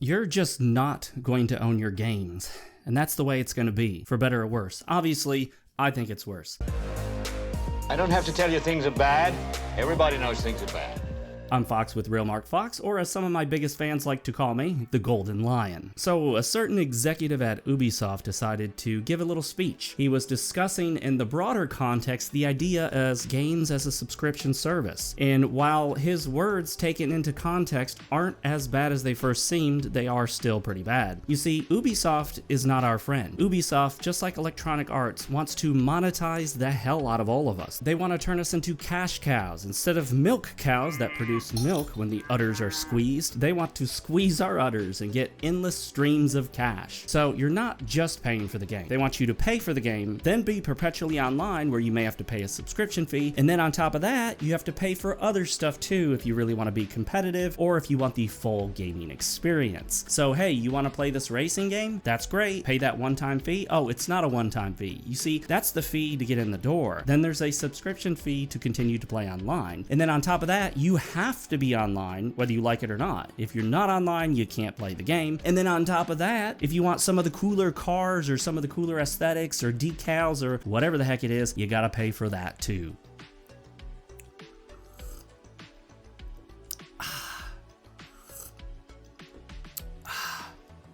You're just not going to own your games. And that's the way it's going to be, for better or worse. Obviously, I think it's worse. I don't have to tell you things are bad. Everybody knows things are bad. I'm Fox with RealMarcFoxx, or as some of my biggest fans like to call me, the Golden Lion. So, a certain executive at Ubisoft decided to give a little speech. He was discussing in the broader context the idea as games as a subscription service. And while his words taken into context aren't as bad as they first seemed, they are still pretty bad. You see, Ubisoft is not our friend. Ubisoft, just like Electronic Arts, wants to monetize the hell out of all of us. They want to turn us into cash cows instead of milk cows that produce milk when the udders are squeezed. They want to squeeze our udders and get endless streams of cash. So you're not just paying for the game. They want you to pay for the game, then be perpetually online where you may have to pay a subscription fee, and then on top of that, you have to pay for other stuff too if you really want to be competitive or if you want the full gaming experience. So hey, you want to play this racing game? That's great. Pay that one-time fee? Oh, it's not a one-time fee. You see, that's the fee to get in the door. Then there's a subscription fee to continue to play online. And then on top of that, you have to be online whether you like it or not. If you're not online, you can't play the game. And then on top of that, if you want some of the cooler cars or some of the cooler aesthetics or decals or whatever the heck it is, you gotta pay for that too.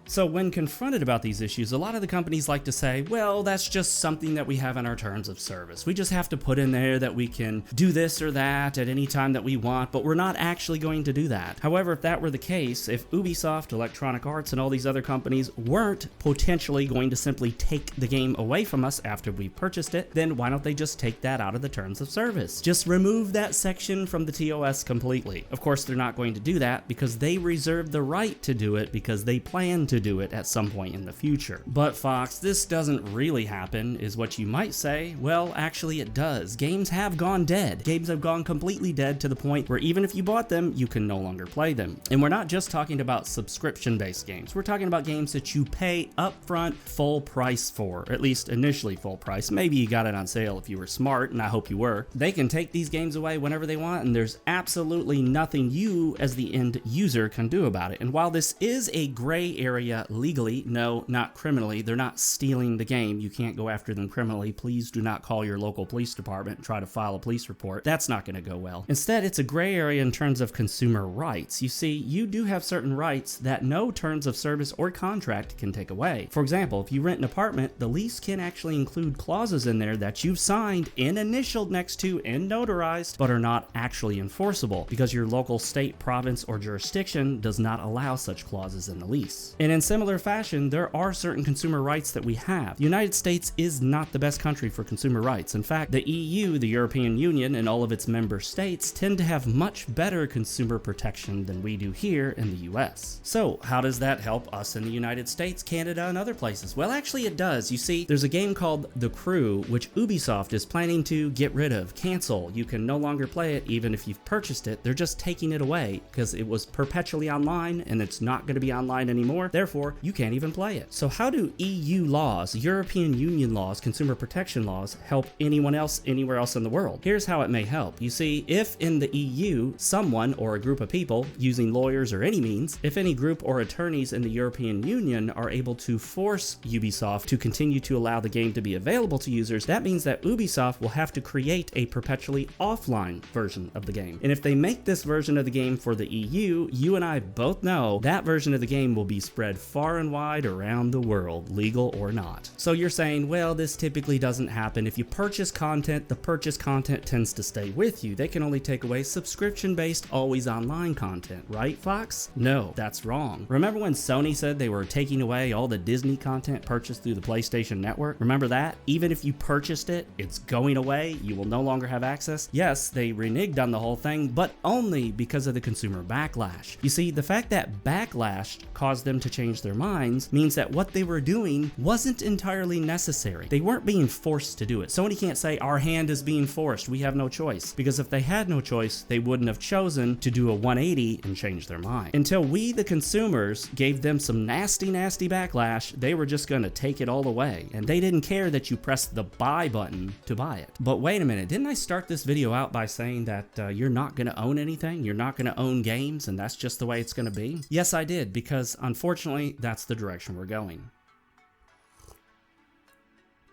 So when confronted about these issues, a lot of the companies like to say, well, that's just something that we have in our terms of service. We just have to put in there that we can do this or that at any time that we want, but we're not actually going to do that. However, if that were the case, if Ubisoft, Electronic Arts, and all these other companies weren't potentially going to simply take the game away from us after we purchased it, then why don't they just take that out of the terms of service? Just remove that section from the TOS completely. Of course, they're not going to do that because they reserve the right to do it because they plan to do it at some point in the future. But Fox, this doesn't really happen, is what you might say. Well, actually it does. Games have gone dead. Games have gone completely dead to the point where even if you bought them, you can no longer play them. And we're not just talking about subscription-based games. We're talking about games that you pay upfront full price for, at least initially full price. Maybe you got it on sale if you were smart, and I hope you were. They can take these games away whenever they want, and there's absolutely nothing you as the end user can do about it. And while this is a gray area legally, no, not criminally. They're not stealing the game. You can't go after them criminally. Please do not call your local police department and try to file a police report. That's not going to go well. Instead, it's a gray area in terms of consumer rights. You see, you do have certain rights that no terms of service or contract can take away. For example, if you rent an apartment, the lease can actually include clauses in there that you've signed and initialed next to and notarized, but are not actually enforceable because your local state, province, or jurisdiction does not allow such clauses in the lease. And in similar fashion, there are certain consumer rights that we have. The United States is not the best country for consumer rights. In fact, the EU, the European Union, and all of its member states tend to have much better consumer protection than we do here in the US. So, how does that help us in the United States, Canada, and other places? Well, actually it does. You see, there's a game called The Crew, which Ubisoft is planning to get rid of, cancel. You can no longer play it even if you've purchased it. They're just taking it away because it was perpetually online and it's not going to be online anymore. Therefore, you can't even play it. So how do EU laws, European Union laws, consumer protection laws help anyone else anywhere else in the world? Here's how it may help. You see, if in the EU, someone or a group of people, using lawyers or any means, if any group or attorneys in the European Union are able to force Ubisoft to continue to allow the game to be available to users, that means that Ubisoft will have to create a perpetually offline version of the game. And if they make this version of the game for the EU, you and I both know that version of the game will be spread far and wide around the world, legal or not. So you're saying, well, this typically doesn't happen. If you purchase content, the purchased content tends to stay with you. They can only take away subscription-based, always online content, right, Fox? No, that's wrong. Remember when Sony said they were taking away all the Disney content purchased through the PlayStation Network? Remember that? Even if you purchased it, it's going away. You will no longer have access. Yes, they reneged on the whole thing, but only because of the consumer backlash. You see, the fact that backlash caused them to change change their minds means that what they were doing wasn't entirely necessary. They weren't being forced to do it. Sony can't say our hand is being forced, we have no choice, because if they had no choice, they wouldn't have chosen to do a 180 and change their mind. Until we, the consumers, gave them some nasty backlash, they were just gonna take it all away, and they didn't care that you pressed the buy button to buy it. But wait a minute, didn't I start this video out by saying that you're not gonna own anything? You're not gonna own games, and that's just the way it's gonna be? Yes, I did, because unfortunately, that's the direction we're going.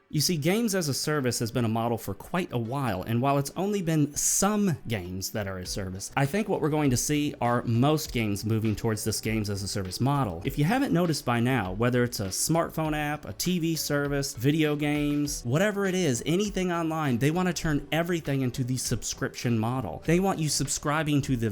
You see, games as a service has been a model for quite a while, and while it's only been some games that are a service, I think what we're going to see are most games moving towards this games as a service model. If you haven't noticed by now, whether it's a smartphone app, a TV service, video games, whatever it is, anything online, they want to turn everything into the subscription model. They want you subscribing to the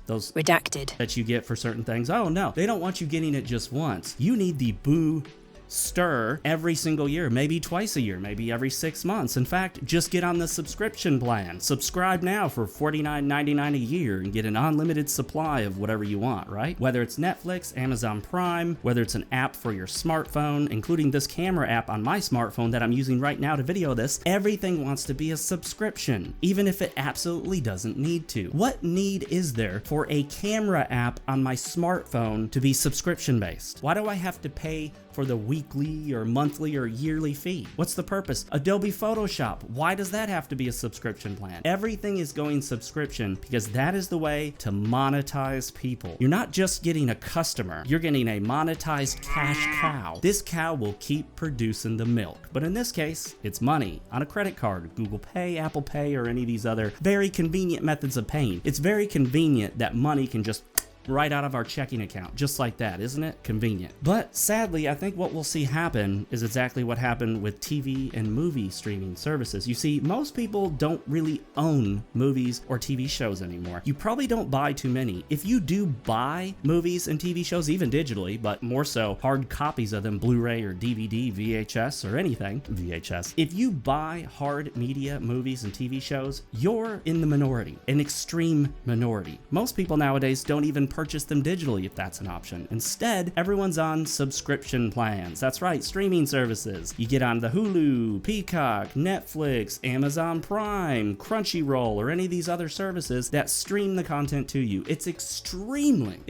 those redacted that you get for certain things. Oh no, they don't want you getting it just once. You need the booster every single year, maybe twice a year, maybe every 6 months. In fact, just get on the subscription plan. Subscribe now for $49.99 a year and get an unlimited supply of whatever you want, right? Whether it's Netflix, Amazon Prime, whether it's an app for your smartphone, including this camera app on my smartphone that I'm using right now to video this, everything wants to be a subscription, even if it absolutely doesn't need to. What need is there for a camera app on my smartphone to be subscription based? Why do I have to pay for the weekly or monthly or yearly fee? What's the purpose? Adobe Photoshop, why does that have to be a subscription plan? Everything is going subscription because that is the way to monetize people. You're not just getting a customer, you're getting a monetized cash cow. This cow will keep producing the milk, but in this case, it's money on a credit card, Google Pay, Apple Pay, or any of these other very convenient methods of paying. It's very convenient that money can just right out of our checking account, just like that, isn't it? Convenient. But sadly, I think what we'll see happen is exactly what happened with TV and movie streaming services. You see, most people don't really own movies or TV shows anymore. You probably don't buy too many. If you do buy movies and TV shows, even digitally, but more so hard copies of them, Blu-ray or DVD, VHS, or anything, VHS. If you buy hard media movies and TV shows, you're in the minority, an extreme minority. Most people nowadays don't even purchase them digitally if that's an option. Instead, everyone's on subscription plans. That's right, streaming services. You get on the Hulu, Peacock, Netflix, Amazon Prime, Crunchyroll, or any of these other services that stream the content to you. It's extremely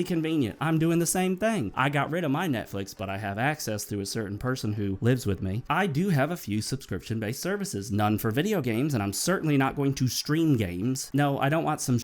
convenient. I'm doing the same thing. I got rid of my Netflix, but I have access through a certain person who lives with me. I do have a few subscription-based services, none for video games, and I'm certainly not going to stream games. No, I don't want some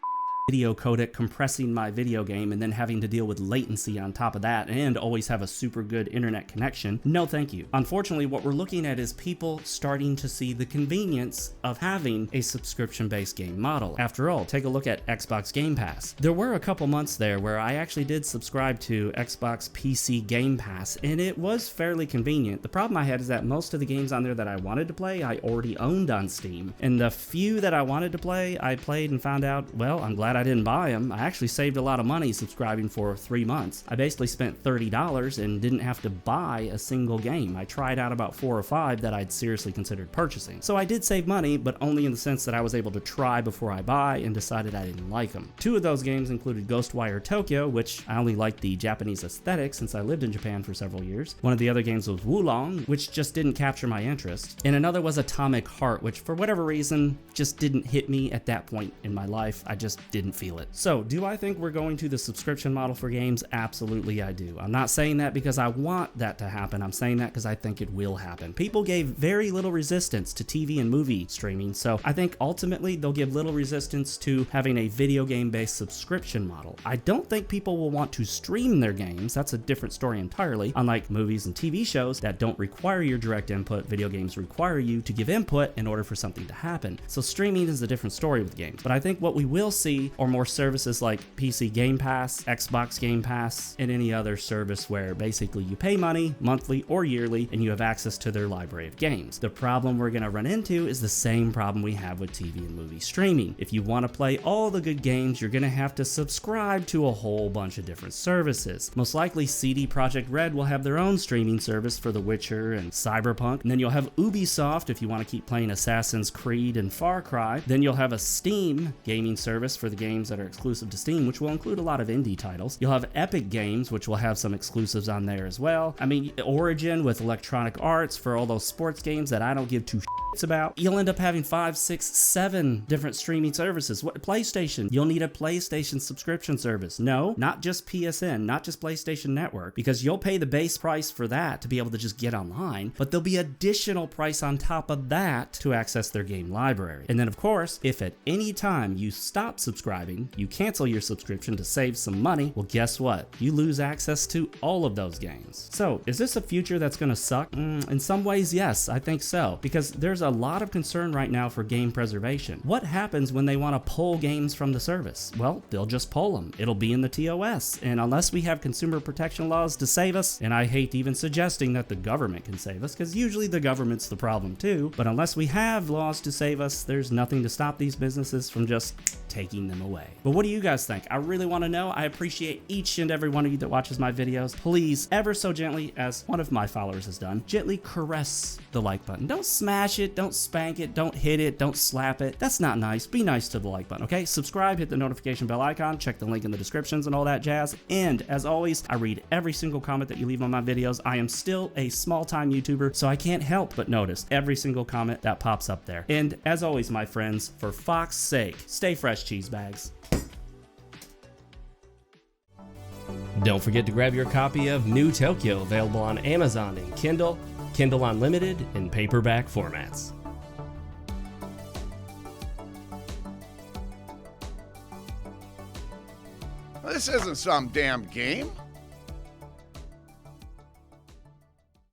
video codec compressing my video game and then having to deal with latency on top of that and always have a super good internet connection. No thank you. Unfortunately, what we're looking at is people starting to see the convenience of having a subscription-based game model. After all, take a look at Xbox Game Pass. There were a couple months there where I actually did subscribe to Xbox PC Game Pass, and it was fairly convenient. The problem I had is that most of the games on there that I wanted to play, I already owned on Steam, and the few that I wanted to play, I played and found out, well, I'm glad I didn't buy them. I actually saved a lot of money subscribing for 3 months. I basically spent $30 and didn't have to buy a single game. I tried out about 4 or 5 that I'd seriously considered purchasing. So I did save money, but only in the sense that I was able to try before I buy and decided I didn't like them. 2 of those games included Ghostwire Tokyo, which I only liked the Japanese aesthetic since I lived in Japan for several years. One of the other games was Wulong, which just didn't capture my interest. And another was Atomic Heart, which for whatever reason just didn't hit me at that point in my life. I just didn't feel it. So, do I think we're going to the subscription model for games? Absolutely I do. I'm not saying that because I want that to happen. I'm saying that because I think it will happen. People gave very little resistance to TV and movie streaming, so I think ultimately they'll give little resistance to having a video game based subscription model. I don't think people will want to stream their games. That's a different story entirely. Unlike movies and TV shows that don't require your direct input, video games require you to give input in order for something to happen. So streaming is a different story with games. But I think what we will see are more services like PC Game Pass, Xbox Game Pass, and any other service where basically you pay money monthly or yearly and you have access to their library of games. The problem we're going to run into is the same problem we have with TV and movie streaming. If you want to play all the good games, you're going to have to subscribe to a whole bunch of different services. Most likely CD Projekt Red will have their own streaming service for The Witcher and Cyberpunk, and then you'll have Ubisoft if you want to keep playing Assassin's Creed and Far Cry. Then you'll have a Steam gaming service for the games that are exclusive to Steam, which will include a lot of indie titles. You'll have Epic Games, which will have some exclusives on there as well. I mean, Origin with Electronic Arts for all those sports games that I don't give two shits about. You'll end up having 5, 6, 7 different streaming services. What, PlayStation? You'll need a PlayStation subscription service. No, not just PSN, not just PlayStation Network, because you'll pay the base price for that to be able to just get online, but there'll be additional price on top of that to access their game library. And then of course, if at any time you stop subscribing, you cancel your subscription to save some money, well guess what? You lose access to all of those games. So is this a future that's gonna suck? In some ways, yes, I think so, because there's a lot of concern right now for game preservation. What happens when they want to pull games from the service? Well, they'll just pull them. It'll be in the TOS, and unless we have consumer protection laws to save us, and I hate even suggesting that the government can save us, because usually the government's the problem too, but unless we have laws to save us, there's nothing to stop these businesses from just taking them away. But what do you guys think? I really want to know. I appreciate each and every one of you that watches my videos. Please, ever so gently, as one of my followers has done, gently caress the like button. Don't smash it, don't spank it, don't hit it, don't slap it. That's not nice. Be nice to the like button, okay? Subscribe, hit the notification bell icon, check the link in the descriptions and all that jazz. And as always, I read every single comment that you leave on my videos. I am still a small-time YouTuber, so I can't help but notice every single comment that pops up there. And as always, my friends, for Fox's sake, stay fresh, cheese bags. Don't forget to grab your copy of New Tokyo, available on Amazon in Kindle, Kindle Unlimited, and paperback formats. This isn't some damn game.